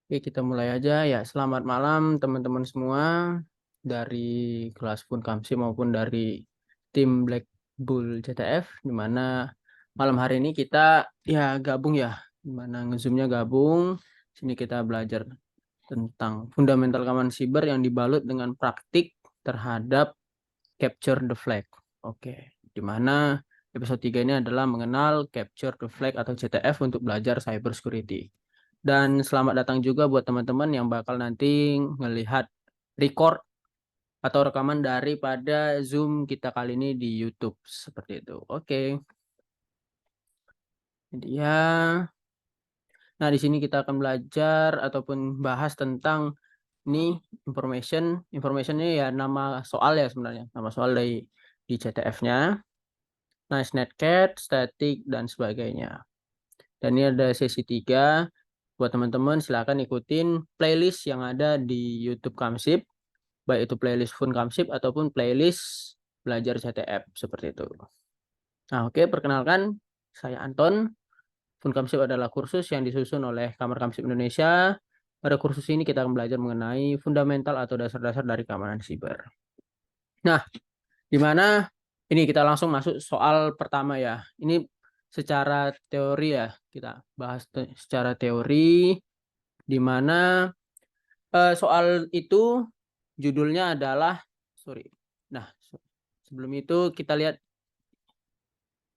Oke, kita mulai aja ya. Selamat malam teman-teman semua dari kelas Funkamsi maupun dari tim Black Bull CTF, di mana malam hari ini kita ya gabung ya, di mana nge-zoom-nya gabung. Sini kita belajar tentang fundamental keamanan siber yang dibalut dengan praktik terhadap capture the flag. Oke, di mana episode 3 ini adalah mengenal capture the flag atau CTF untuk belajar cyber security. Dan selamat datang juga buat teman-teman yang bakal nanti ngelihat record atau rekaman daripada Zoom kita kali ini di YouTube seperti itu. Oke. Jadi ya, nah di sini kita akan belajar ataupun bahas tentang ini informationnya ya nama soal ya sebenarnya, nama soal dari di CTF-nya. Nice netcat, static dan sebagainya. Dan ini ada sesi 3. Buat teman-teman silakan ikutin playlist yang ada di YouTube Kamsib, baik itu playlist Fun Kamsib ataupun playlist belajar CTF seperti itu. Nah, oke, perkenalkan saya Anton. Fun Kamsib adalah kursus yang disusun oleh Kamar Kamsib Indonesia. Pada kursus ini kita akan belajar mengenai fundamental atau dasar-dasar dari keamanan siber. Nah, di mana ini kita langsung masuk soal pertama ya. Ini secara teori ya, kita bahas secara teori, di mana soal itu judulnya adalah sorry. Nah, sebelum itu kita lihat.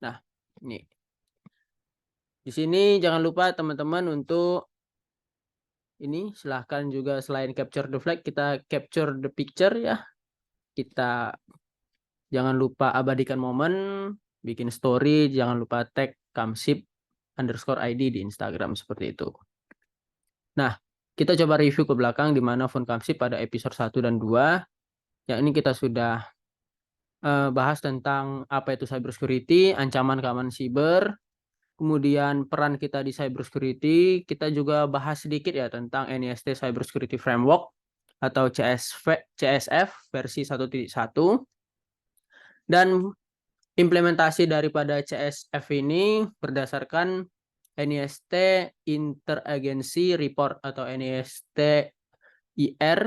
Nah, ini di sini jangan lupa teman-teman untuk ini silahkan juga selain capture the flag kita capture the picture ya. Kita jangan lupa abadikan momen, bikin story, jangan lupa tag kamsib_id di Instagram seperti itu. Nah, kita coba review ke belakang di mana Fun Kamsib pada episode 1 dan 2. Yang ini kita sudah bahas tentang apa itu cybersecurity, ancaman keamanan siber, kemudian peran kita di cybersecurity. Kita juga bahas sedikit ya tentang NIST Cybersecurity Framework atau CSF versi 1.1. Dan implementasi daripada CSF ini berdasarkan NIST Interagency Report atau NIST IR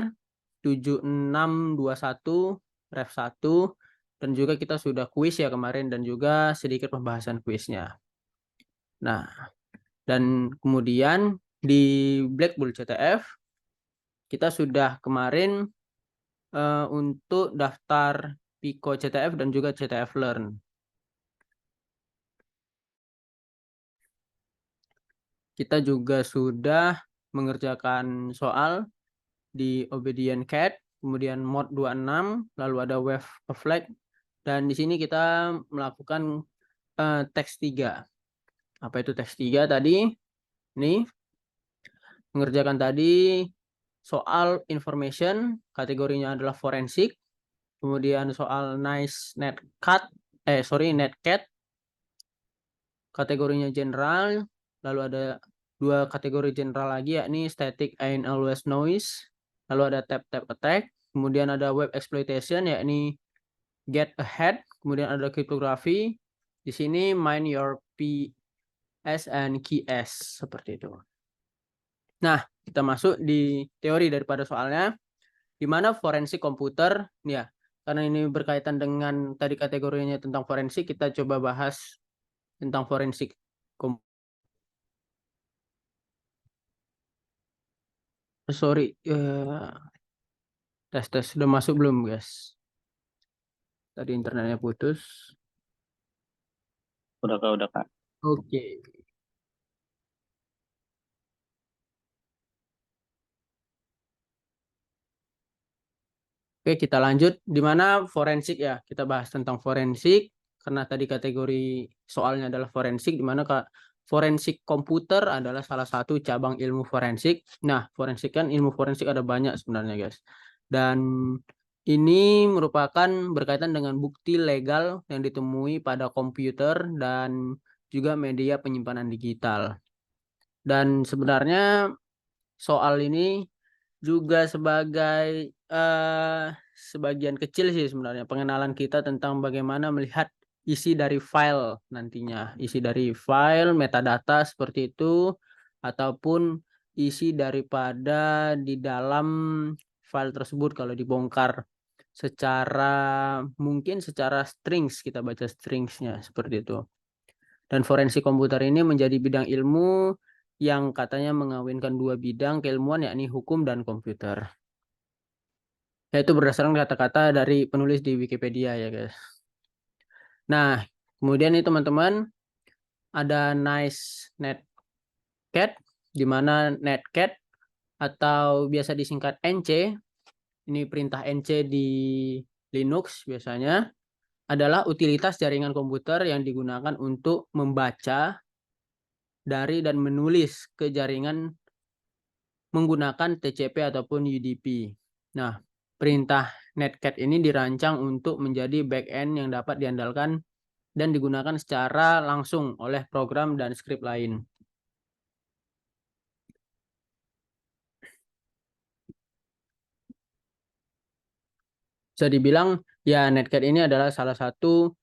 7621 Ref 1, dan juga kita sudah kuis ya kemarin dan juga sedikit pembahasan kuisnya. Nah, dan kemudian di Black Bull CTF kita sudah kemarin untuk daftar Pico CTF dan juga CTF Learn. Kita juga sudah mengerjakan soal di Obedient Cat, kemudian mod 26, lalu ada Wave of Flag, dan di sini kita melakukan teks 3. Apa itu teks 3 tadi? Nih, mengerjakan tadi soal information, kategorinya adalah forensik, kemudian soal netcat, kategorinya general, lalu ada 2 kategori general lagi yakni static and always noise, lalu ada tap attack, kemudian ada web exploitation yakni get ahead, kemudian ada cryptography. Di sini mind your PS and keys seperti itu. Nah, kita masuk di teori daripada soalnya, di mana forensik komputer ya. Karena ini berkaitan dengan tadi kategorinya tentang forensik, kita coba bahas tentang forensik komputer. Sorry, tes sudah masuk belum guys? Tadi internetnya putus. Udah kak. Oke. Oke, kita lanjut. Di mana forensik ya? Kita bahas tentang forensik karena tadi kategori soalnya adalah forensik, di mana forensik komputer adalah salah satu cabang ilmu forensik. Nah, forensik kan ilmu forensik ada banyak sebenarnya guys. Dan ini merupakan berkaitan dengan bukti legal yang ditemui pada komputer dan juga media penyimpanan digital. Dan sebenarnya soal ini juga sebagai sebagian kecil sih sebenarnya pengenalan kita tentang bagaimana melihat isi dari file nantinya, isi dari file metadata seperti itu, ataupun isi daripada di dalam file tersebut kalau dibongkar mungkin secara strings, kita baca stringsnya seperti itu. Dan forensik komputer ini menjadi bidang ilmu yang katanya mengawinkan dua bidang keilmuan, yakni hukum dan komputer. Yaitu berdasarkan kata-kata dari penulis di Wikipedia ya guys. Nah, kemudian ini teman-teman ada nice netcat, di mana netcat atau biasa disingkat NC, ini perintah NC di Linux biasanya, adalah utilitas jaringan komputer yang digunakan untuk membaca dari dan menulis ke jaringan menggunakan TCP ataupun UDP. Nah, perintah netcat ini dirancang untuk menjadi backend yang dapat diandalkan dan digunakan secara langsung oleh program dan skrip lain. Bisa dibilang ya netcat ini adalah salah satu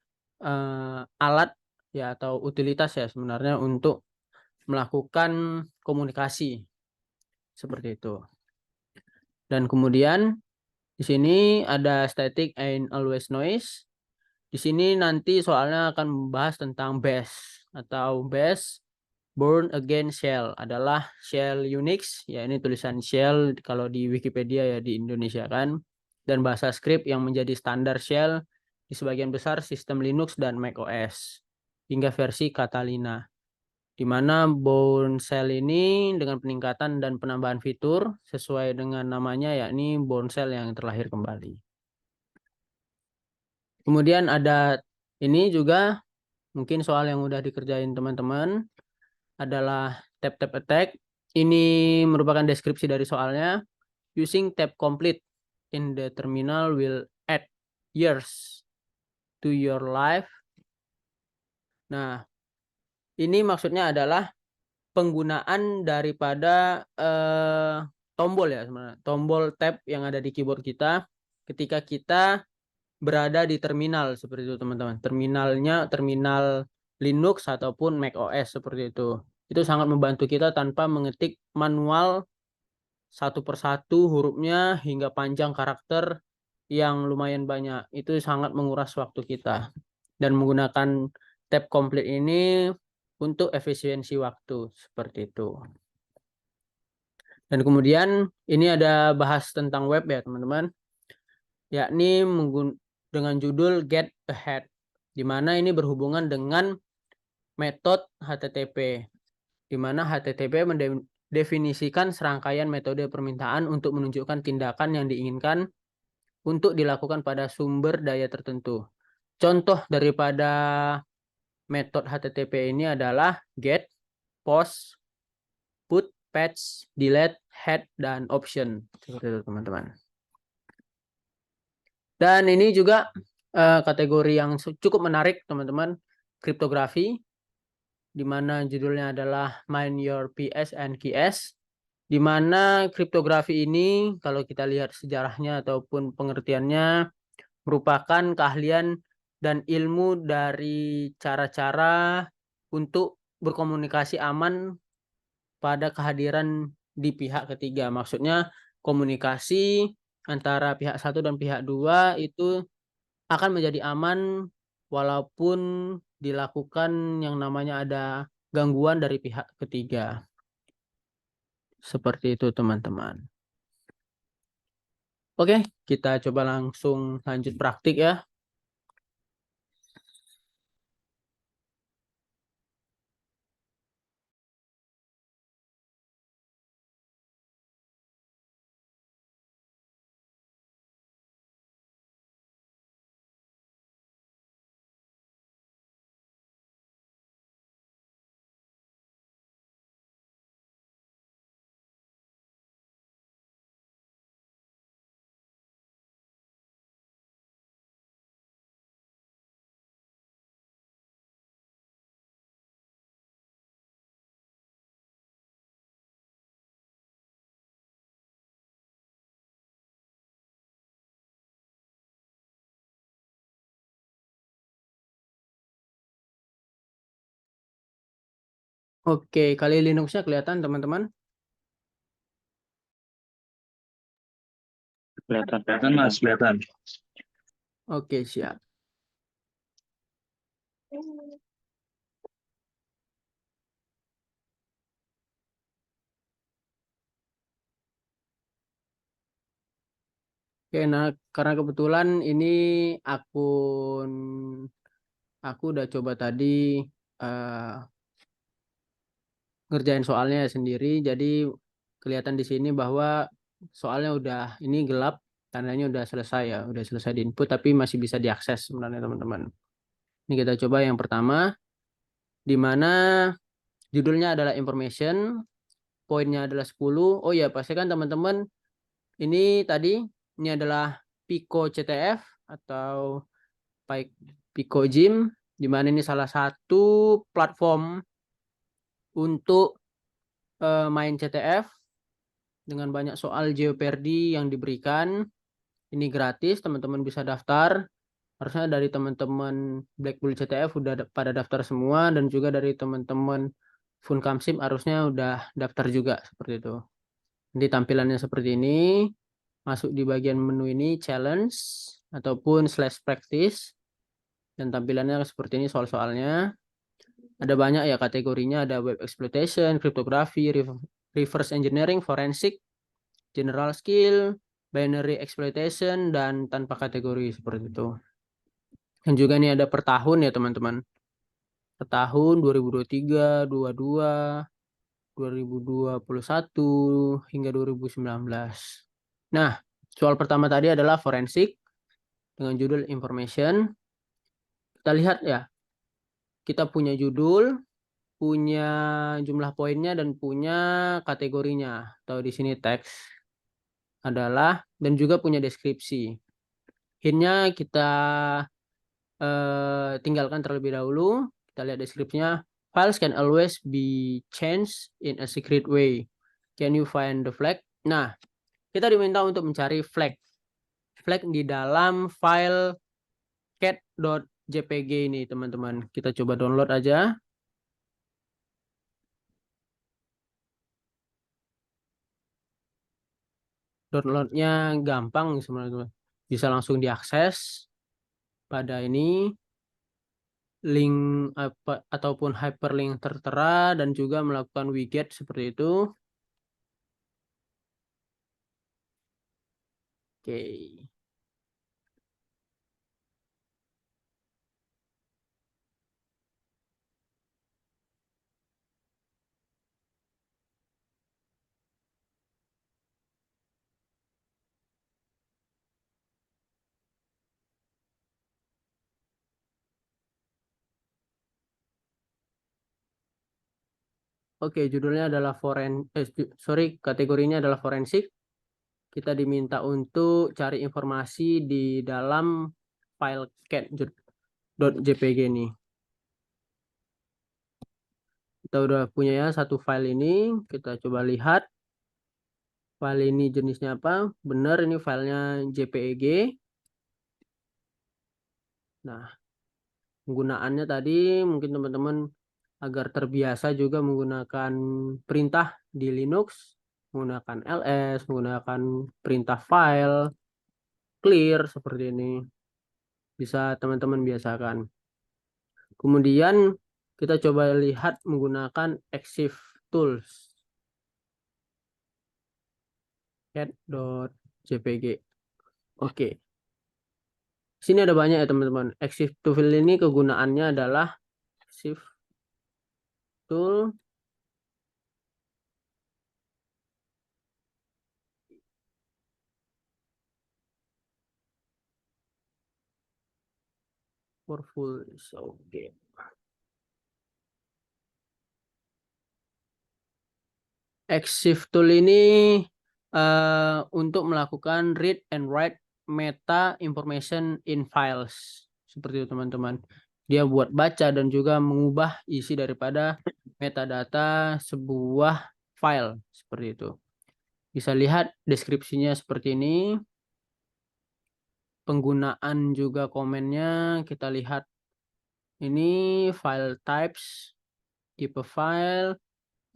alat ya atau utilitas ya sebenarnya untuk melakukan komunikasi seperti itu. Dan kemudian di sini ada static and always noise. Di sini nanti soalnya akan membahas tentang bash atau bash born again shell adalah shell Unix, ya ini tulisan shell kalau di Wikipedia ya di Indonesia kan, dan bahasa script yang menjadi standar shell di sebagian besar sistem Linux dan macOS hingga versi Catalina, di mana Bourne Shell ini dengan peningkatan dan penambahan fitur sesuai dengan namanya yakni Bourne Shell yang terlahir kembali. Kemudian ada ini juga mungkin soal yang udah dikerjain teman-teman adalah tab-tab attack. Ini merupakan deskripsi dari soalnya. Using tab complete in the terminal will add years to your life. Nah, ini maksudnya adalah penggunaan daripada tombol ya sebenarnya. Tombol tab yang ada di keyboard kita ketika kita berada di terminal seperti itu teman-teman. Terminalnya terminal Linux ataupun macOS seperti itu. Itu sangat membantu kita tanpa mengetik manual satu persatu hurufnya hingga panjang karakter yang lumayan banyak. Itu sangat menguras waktu kita. Dan menggunakan tab complete ini untuk efisiensi waktu seperti itu. Dan kemudian ini ada bahas tentang web ya teman-teman, yakni dengan judul Get Ahead, di mana ini berhubungan dengan metode HTTP, di mana HTTP mendefinisikan serangkaian metode permintaan untuk menunjukkan tindakan yang diinginkan untuk dilakukan pada sumber daya tertentu. Contoh daripada metode HTTP ini adalah get, post, put, patch, delete, head, dan option. Seperti itu teman-teman. Dan ini juga kategori yang cukup menarik teman-teman, kriptografi, di mana judulnya adalah Mind Your PS and QS, di mana kriptografi ini kalau kita lihat sejarahnya ataupun pengertiannya merupakan keahlian dan ilmu dari cara-cara untuk berkomunikasi aman pada kehadiran di pihak ketiga. Maksudnya komunikasi antara pihak satu dan pihak dua itu akan menjadi aman walaupun dilakukan yang namanya ada gangguan dari pihak ketiga. Seperti itu teman-teman. Oke, kita coba langsung lanjut praktik ya. Oke, kali Linuxnya kelihatan teman-teman. Kelihatan Mas, kelihatan. Oke, siap. Oke, nah karena kebetulan ini akun aku udah coba tadi eh, ngerjain soalnya sendiri, jadi kelihatan di sini bahwa soalnya udah ini gelap, tandanya udah selesai ya, udah selesai di input, tapi masih bisa diakses sebenarnya teman-teman. Ini kita coba yang pertama, di mana judulnya adalah information, poinnya adalah 10. Oh ya, pastikan teman-teman ini tadi ini adalah Pico CTF atau Pico Gym, di mana ini salah satu platform untuk main CTF dengan banyak soal Jeopardy yang diberikan. Ini gratis, teman-teman bisa daftar. Harusnya dari teman-teman Black Bull CTF udah pada daftar semua, dan juga dari teman-teman Funkamsim harusnya udah daftar juga seperti itu. Nanti tampilannya seperti ini. Masuk di bagian menu ini challenge ataupun slash practice, dan tampilannya seperti ini soal-soalnya. Ada banyak ya kategorinya, ada web exploitation, cryptography, reverse engineering, forensic, general skill, binary exploitation, dan tanpa kategori seperti itu. Dan juga ini ada per tahun ya teman-teman. Per tahun 2023, 22, 2021 hingga 2019. Nah, soal pertama tadi adalah forensik dengan judul information. Kita lihat ya, kita punya judul, punya jumlah poinnya, dan punya kategorinya. Atau di sini teks adalah, dan juga punya deskripsi. Hintnya kita tinggalkan terlebih dahulu. Kita lihat deskripsinya. Files can always be changed in a secret way. Can you find the flag? Nah, kita diminta untuk mencari flag. Flag di dalam file cat.jpg ini, teman-teman. Kita coba download aja. Downloadnya gampang sebenarnya. Bisa langsung diakses pada ini. Link apa, ataupun hyperlink tertera, dan juga melakukan widget seperti itu. Oke. Oke, judulnya adalah kategorinya adalah forensik. Kita diminta untuk cari informasi di dalam file cat.jpg ini. Kita udah punya ya satu file ini. Kita coba lihat file ini jenisnya apa. Benar, ini filenya JPEG. Nah, penggunaannya tadi mungkin teman-teman agar terbiasa juga menggunakan perintah di Linux, menggunakan ls, menggunakan perintah file, clear seperti ini. Bisa teman-teman biasakan. Kemudian kita coba lihat menggunakan EXIF tools. cat.jpg. Oke. Sini ada banyak ya teman-teman. EXIF tool ini kegunaannya adalah EXIF tool for full. Oke. EXIF tool ini untuk melakukan read and write meta information in files. Seperti itu teman-teman. Dia buat baca dan juga mengubah isi daripada metadata sebuah file. Seperti itu. Bisa lihat deskripsinya seperti ini. Penggunaan juga komennya kita lihat. Ini file types, tipe file,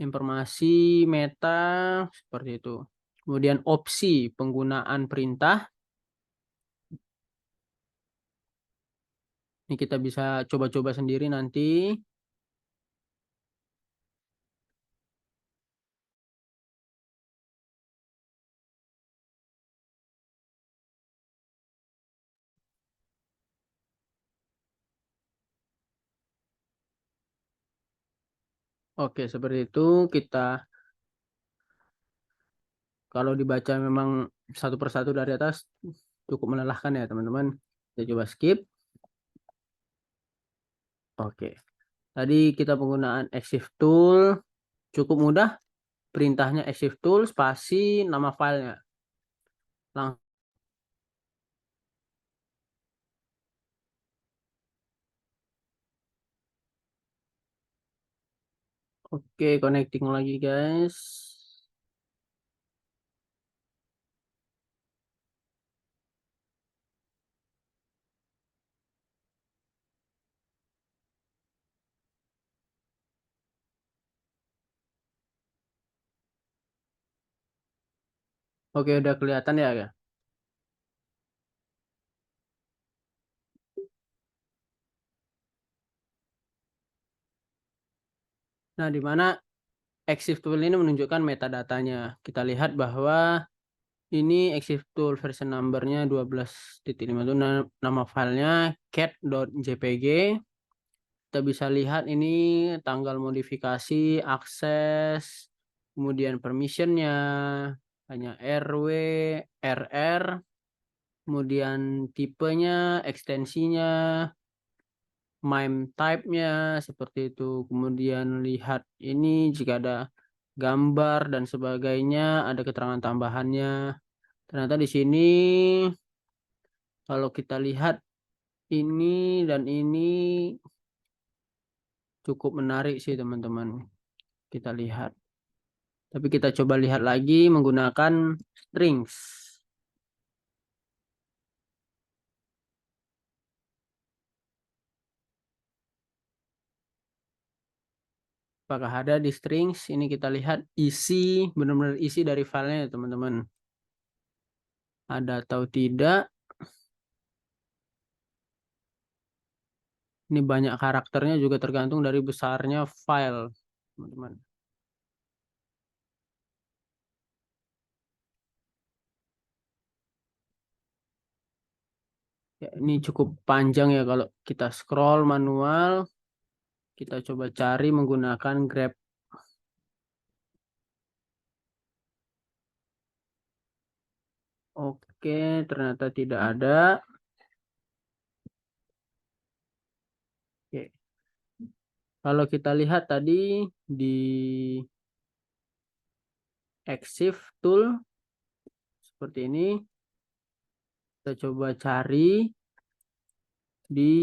informasi, meta, seperti itu. Kemudian opsi penggunaan perintah. Ini kita bisa coba-coba sendiri nanti. Oke, seperti itu. Kalau dibaca memang satu persatu dari atas cukup melelahkan ya teman-teman. Kita coba skip. Oke. Tadi kita penggunaan Exif Tool. Cukup mudah. Perintahnya Exif Tool, spasi, nama filenya. Langsung. Oke, connecting lagi guys. Oke, udah kelihatan ya. Nah, di mana Exif Tool ini menunjukkan metadatanya. Kita lihat bahwa ini Exif Tool version numbernya 12.5 itu nama filenya cat.jpg. Kita bisa lihat ini tanggal modifikasi, akses, kemudian permissionnya, hanya RW, RR, kemudian tipenya, ekstensinya, MIME type-nya, seperti itu. Kemudian lihat ini jika ada gambar dan sebagainya, ada keterangan tambahannya. Ternyata di sini kalau kita lihat ini dan ini cukup menarik sih teman-teman. Kita lihat. Tapi kita coba lihat lagi menggunakan strings. Apakah ada di strings? Ini kita lihat isi, benar-benar isi dari filenya teman-teman. Ada atau tidak? Ini banyak karakternya juga tergantung dari besarnya file, teman-teman. Ya, ini cukup panjang ya kalau kita scroll manual. Kita coba cari menggunakan Grab. Oke, ternyata tidak ada. Oke. Kalau kita lihat tadi di Exif Tool seperti ini, kita coba cari di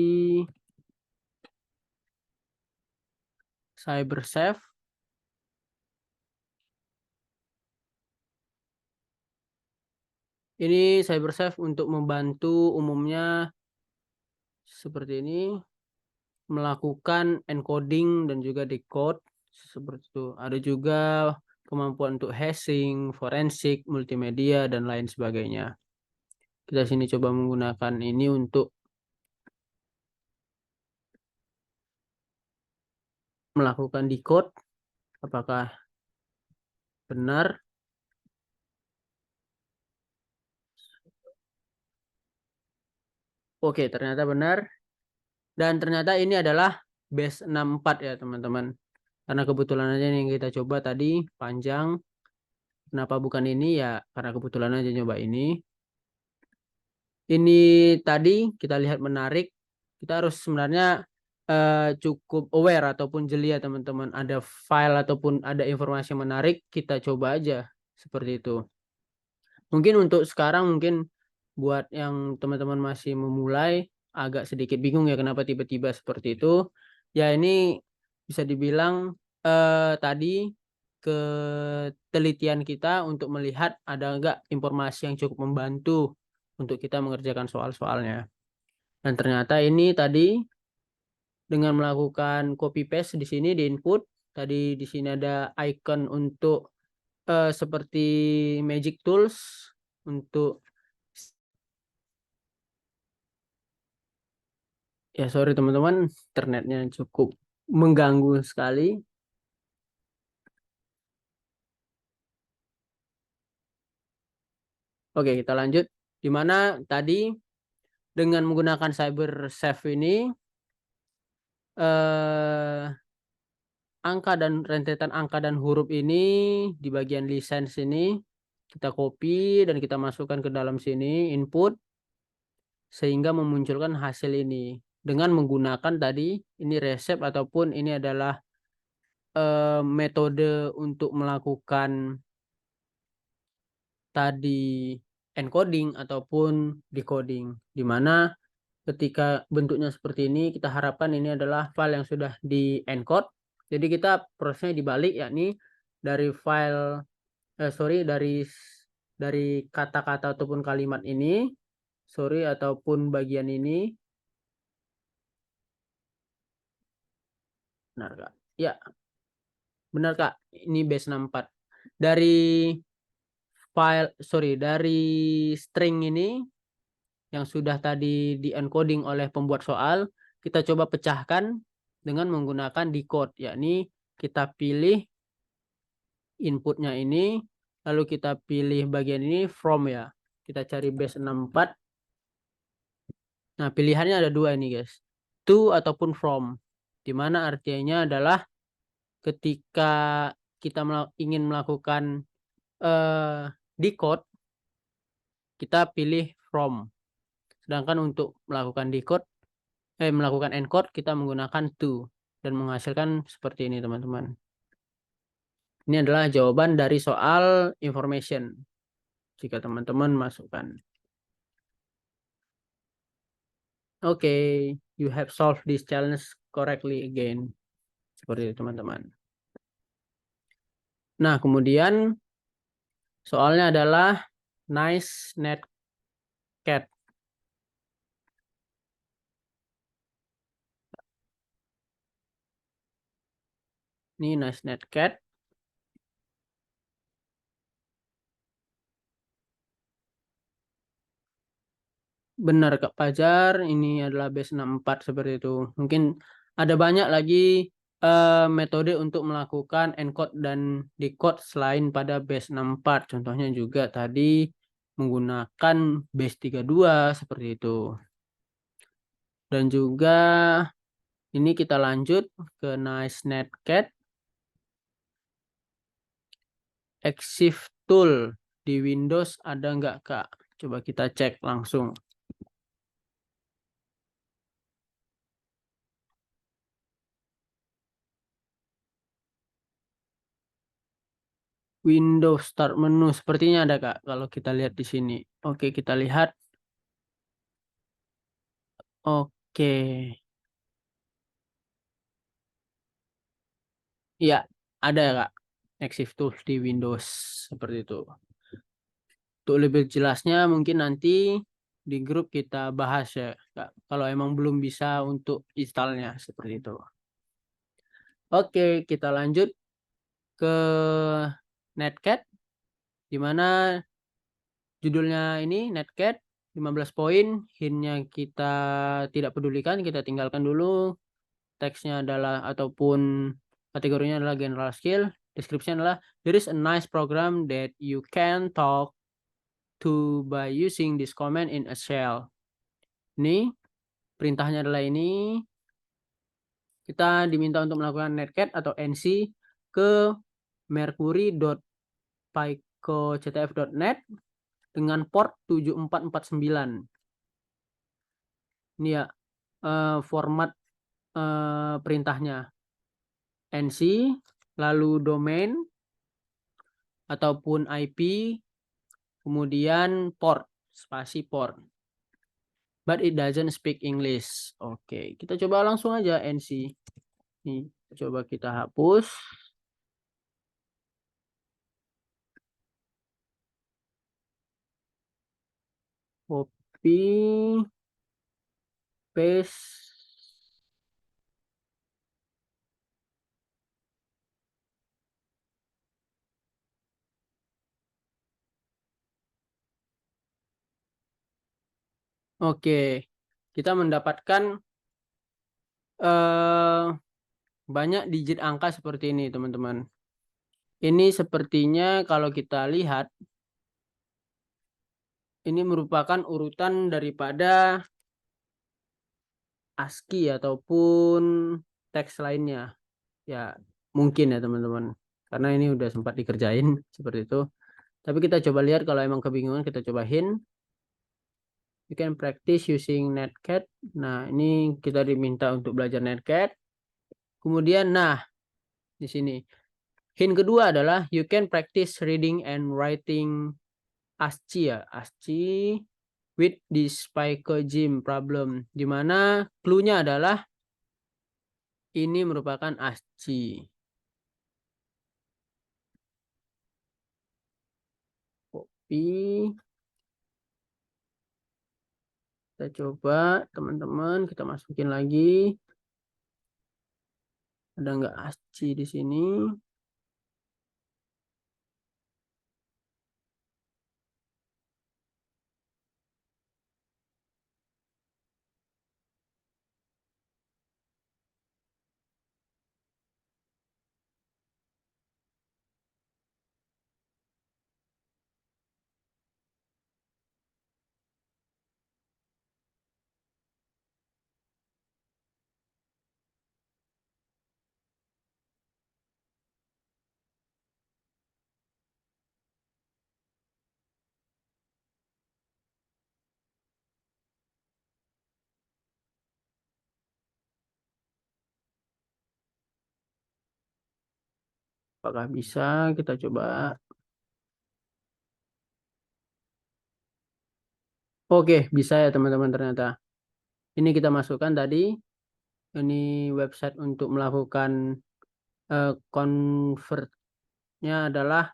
CyberSafe. Ini CyberSafe untuk membantu umumnya seperti ini, melakukan encoding dan juga decode seperti itu. Ada juga kemampuan untuk hashing, forensik, multimedia dan lain sebagainya. Kita sini coba menggunakan ini untuk melakukan decode. Apakah benar? Oke, ternyata benar. Dan ternyata ini adalah base 64 ya teman-teman. Karena kebetulan aja yang kita coba tadi panjang. Kenapa bukan ini ya? Karena kebetulan aja nyoba ini. Ini tadi kita lihat menarik. Kita harus sebenarnya cukup aware ataupun jeli ya teman-teman. Ada file ataupun ada informasi yang menarik, kita coba aja seperti itu. Mungkin untuk sekarang mungkin buat yang teman-teman masih memulai agak sedikit bingung ya kenapa tiba-tiba seperti itu. Ya ini bisa dibilang tadi ketelitian kita untuk melihat ada enggak informasi yang cukup membantu untuk kita mengerjakan soal-soalnya. Dan ternyata ini tadi dengan melakukan copy paste di sini di input, tadi di sini ada icon untuk seperti Magic Tools untuk ya sorry teman-teman, internetnya cukup mengganggu sekali. Oke, kita lanjut. Di mana tadi dengan menggunakan cyber safe ini eh, angka dan rentetan angka dan huruf ini di bagian license ini kita copy dan kita masukkan ke dalam sini input sehingga memunculkan hasil ini dengan menggunakan tadi ini resep ataupun ini adalah metode untuk melakukan tadi encoding ataupun decoding, di mana ketika bentuknya seperti ini kita harapkan ini adalah file yang sudah di encode. Jadi kita prosesnya dibalik, yakni dari file sorry dari kata-kata ataupun kalimat ini sorry ataupun bagian ini benar kak ya benar kak, ini base 64 dari file sorry dari string ini yang sudah tadi di encoding oleh pembuat soal, kita coba pecahkan dengan menggunakan decode, yakni kita pilih inputnya ini, lalu kita pilih bagian ini from ya. Kita cari base 64. Nah, pilihannya ada dua ini guys. To ataupun from. Dimana artinya adalah ketika kita ingin melakukan decode, kita pilih from. Sedangkan untuk melakukan decode melakukan encode kita menggunakan to dan menghasilkan seperti ini teman-teman. Ini adalah jawaban dari soal information jika teman-teman masukkan. Oke, you have solved this challenge correctly again. Seperti itu teman-teman. Nah, kemudian soalnya adalah nice net cat. Ini nice net cat. Benar Kak Fajar, ini adalah base 64 seperti itu. Mungkin ada banyak lagi metode untuk melakukan encode dan decode selain pada base 64. Contohnya juga tadi menggunakan base 32 seperti itu. Dan juga ini kita lanjut ke nice netcat. Exif tool di Windows ada nggak Kak? Coba kita cek langsung. Windows Start Menu sepertinya ada Kak kalau kita lihat di sini. Oke, kita lihat. Oke. Iya, ada Kak. Exif Tools di Windows seperti itu. Untuk lebih jelasnya mungkin nanti di grup kita bahas ya Kak. Kalau emang belum bisa untuk installnya seperti itu. Oke, kita lanjut ke Netcat di mana judulnya ini Netcat 15 poin, hintnya kita tidak pedulikan, kita tinggalkan dulu. Teksnya adalah ataupun kategorinya adalah general skill. Deskripsinya adalah there is a nice program that you can talk to by using this command in a shell. Ini perintahnya adalah ini. Kita diminta untuk melakukan netcat atau NC ke mercury.picoctf.net dengan port 7449. Ini ya format perintahnya. NC, lalu domain ataupun IP, kemudian port, spasi port. But it doesn't speak English. Oke, kita coba langsung aja NC. Nih, coba kita hapus. Copy, paste. Oke, kita mendapatkan eh, banyak digit angka seperti ini, teman-teman. Ini sepertinya kalau kita lihat, ini merupakan urutan daripada ASCII ataupun teks lainnya. Ya, mungkin ya, teman-teman. Karena ini udah sempat dikerjain seperti itu. Tapi kita coba lihat kalau emang kebingungan, kita coba hint. You can practice using Netcat. Nah, ini kita diminta untuk belajar Netcat. Kemudian, nah, di sini. Hint kedua adalah you can practice reading and writing ASCII ya. ASCII with this Gym problem. Di mana clue-nya adalah ini merupakan ASCII. Copy. Kita coba teman-teman, kita masukin lagi. Ada nggak ASCII di sini? Apakah bisa? Kita coba. Oke, bisa ya teman-teman ternyata. Ini kita masukkan tadi. Ini website untuk melakukan convertnya adalah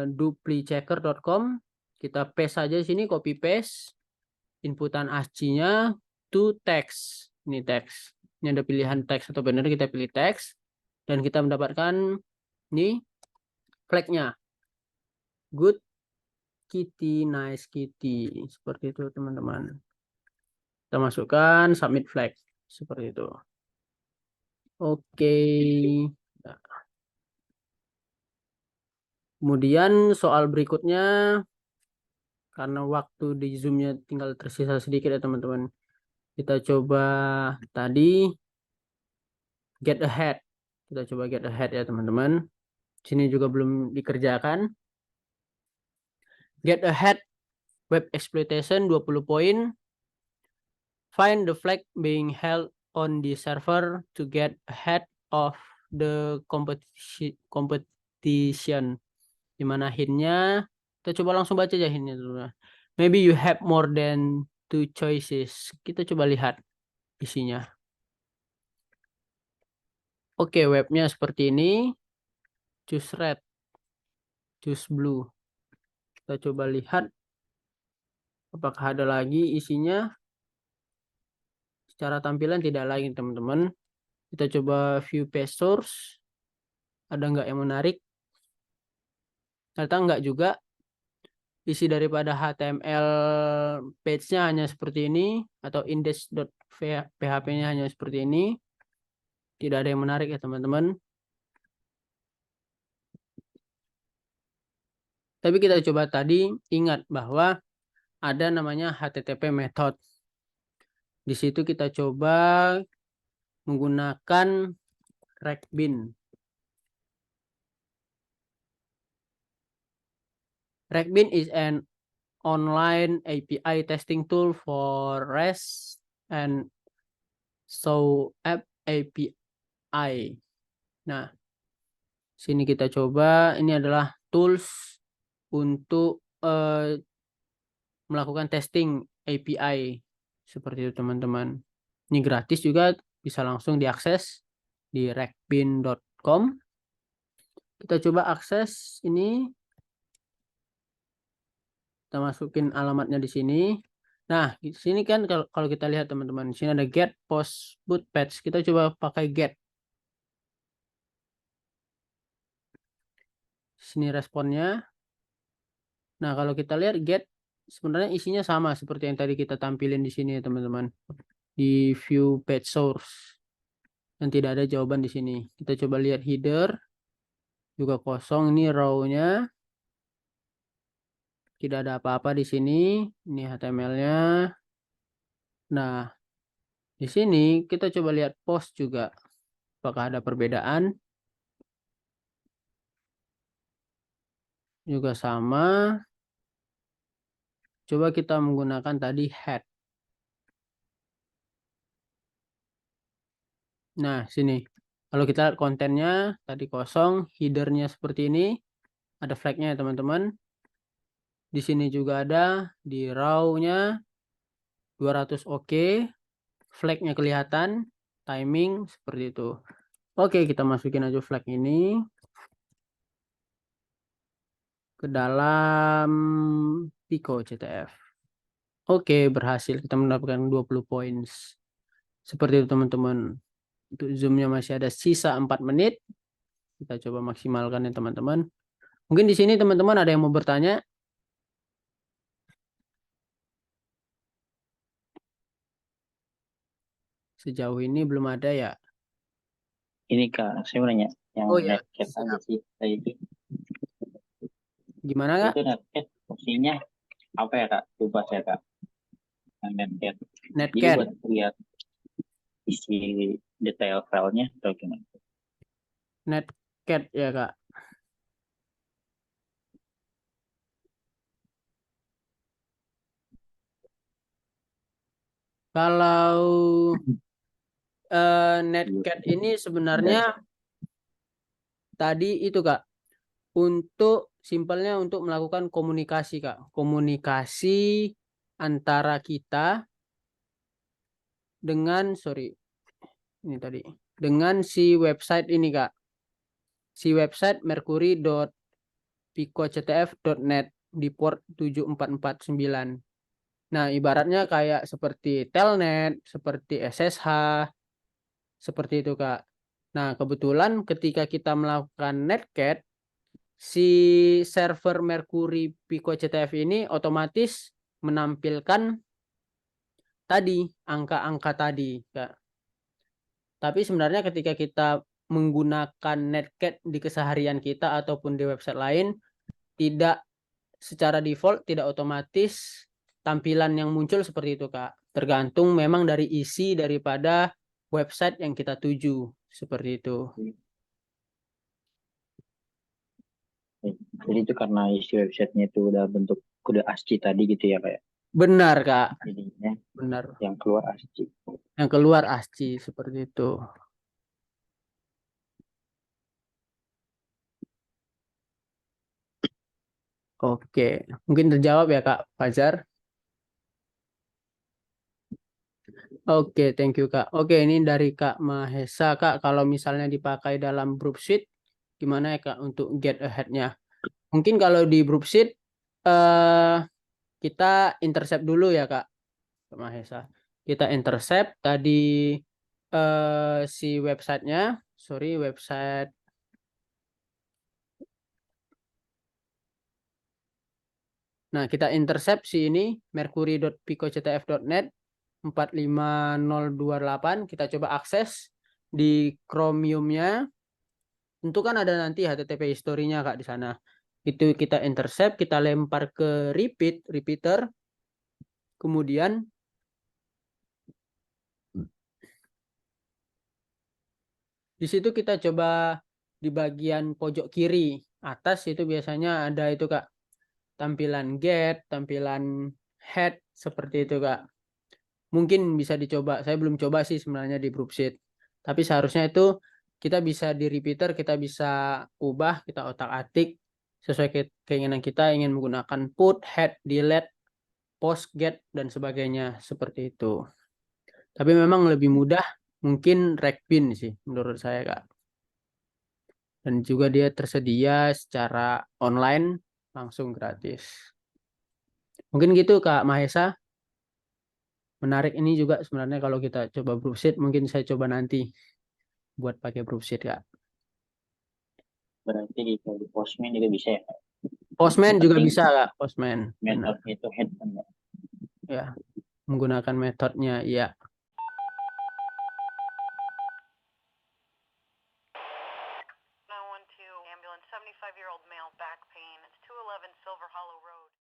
duplichecker.com. Kita paste saja di sini, copy paste. Inputan ASCII-nya to text. Ini teks. Ini ada pilihan teks atau benar, kita pilih teks. Dan kita mendapatkan ini flag-nya. Good kitty, nice kitty. Seperti itu teman-teman. Kita masukkan submit flag. Seperti itu. Oke. Nah, kemudian soal berikutnya, karena waktu di Zoom-nya tinggal tersisa sedikit ya teman-teman. Kita coba tadi get ahead. Kita coba get ahead ya teman-teman. Sini juga belum dikerjakan. Get ahead web exploitation 20 poin. Find the flag being held on the server to get ahead of the competition. Dimana hintnya, kita coba langsung baca aja hintnya dulu. Maybe you have more than two choices. Kita coba lihat isinya. Oke, webnya seperti ini. Choose red, choose blue. Kita coba lihat apakah ada lagi isinya. Secara tampilan tidak lagi teman-teman. Kita coba view page source. Ada nggak yang menarik? Ternyata nggak juga. Isi daripada HTML page-nya hanya seperti ini. Atau index.php-nya hanya seperti ini. Tidak ada yang menarik ya teman-teman. Tapi kita coba tadi ingat bahwa ada namanya HTTP method. Di situ kita coba menggunakan Rackbin. Rackbin is an online API testing tool for REST and SOAP API. Nah, sini kita coba. Ini adalah tools untuk melakukan testing API. Seperti itu teman-teman. Ini gratis juga, bisa langsung diakses di rackbin.com. Kita coba akses ini. Kita masukin alamatnya di sini. Nah, di sini kan kalau kita lihat teman-teman, di sini ada get post boot patch. Kita coba pakai get. Sini responnya. Nah, kalau kita lihat get sebenarnya isinya sama seperti yang tadi kita tampilin di sini ya teman-teman. Di view page source. Dan tidak ada jawaban di sini. Kita coba lihat header. Juga kosong, ini row-nya. Tidak ada apa-apa di sini. Ini HTML-nya. Nah, di sini kita coba lihat post juga. Apakah ada perbedaan? Juga sama. Coba kita menggunakan tadi head. Nah, sini. Kalau kita lihat kontennya tadi kosong, headernya seperti ini. Ada flag-nya ya teman-teman. Di sini juga ada di row-nya 200 oke. Flag-nya kelihatan, timing seperti itu. Oke, kita masukin aja flag ini ke dalam Pico CTF. Oke, berhasil kita mendapatkan 20 points. Seperti itu teman-teman. Untuk zoomnya masih ada sisa 4 menit. Kita coba maksimalkan ya teman-teman. Mungkin di sini teman-teman ada yang mau bertanya. Sejauh ini belum ada ya. Ini Kak, saya mau nanya yang Oh ya, netcat aja sih. Saya gimana Kak? itu netcat fungsinya apa ya Kak? Coba saya Kak. Yang netcat. Jadi Netcat. buat lihat isi detail filenya atau gimana? Netcat ya Kak. Kalau Netcat ini sebenarnya tadi itu Kak. Untuk simpelnya untuk melakukan komunikasi Kak. Komunikasi antara kita dengan ini tadi dengan si website ini Kak. Si website mercury.picoctf.net di port 7449. Nah, ibaratnya kayak seperti telnet, seperti SSH, seperti itu Kak. Nah, kebetulan ketika kita melakukan netcat, si server Mercury Pico CTF ini otomatis menampilkan tadi angka-angka tadi, Kak. Tapi sebenarnya ketika kita menggunakan netcat di keseharian kita ataupun di website lain, tidak secara default, tidak otomatis tampilan yang muncul seperti itu, Kak. Tergantung memang dari isi daripada website yang kita tuju, seperti itu. Jadi itu karena isi websitenya itu udah bentuk kode ASCII tadi gitu ya Kak ya? Benar, Kak. Jadinya Benar. yang keluar ASCII. Yang keluar ASCII seperti itu. Oke, mungkin terjawab ya Kak Fajar. Oke, thank you Kak. Oke, ini dari Kak Mahesa Kak. Kalau misalnya dipakai dalam Brookshit, gimana ya Kak untuk get ahead-nya? Mungkin kalau di Brookshit, kita intercept dulu ya Kak Mahesa. Kita intercept tadi si websitenya, website. Nah, kita intercept si ini mercury.picoctf.net 45028. Kita coba akses di Chromium-nya. Tentu kan ada nanti HTTP historinya Kak di sana. Itu kita intercept, kita lempar ke repeater. Kemudian di situ kita coba di bagian pojok kiri atas itu biasanya ada itu Kak, tampilan get, tampilan head seperti itu Kak. Mungkin bisa dicoba. Saya belum coba sih sebenarnya di Brookshit. Tapi seharusnya itu kita bisa di repeater, kita bisa ubah, kita otak-atik sesuai keinginan kita, ingin menggunakan put, head, delete, post, get, dan sebagainya. Seperti itu. Tapi memang lebih mudah mungkin Rekpin sih menurut saya Kak. Dan juga dia tersedia secara online langsung gratis. Mungkin gitu Kak Mahesa. Menarik ini juga sebenarnya kalau kita coba Brookshit, mungkin saya coba nanti buat pakai Brookshit Kak. Berarti di Postman juga bisa ya Kak? Postman juga Penting bisa Kak, postman. Benar. metode itu head kan ya. Ya, menggunakan metodenya ya. 912 ambulance, 75-year-old male, back pain. It's 211 Silver Hollow Road.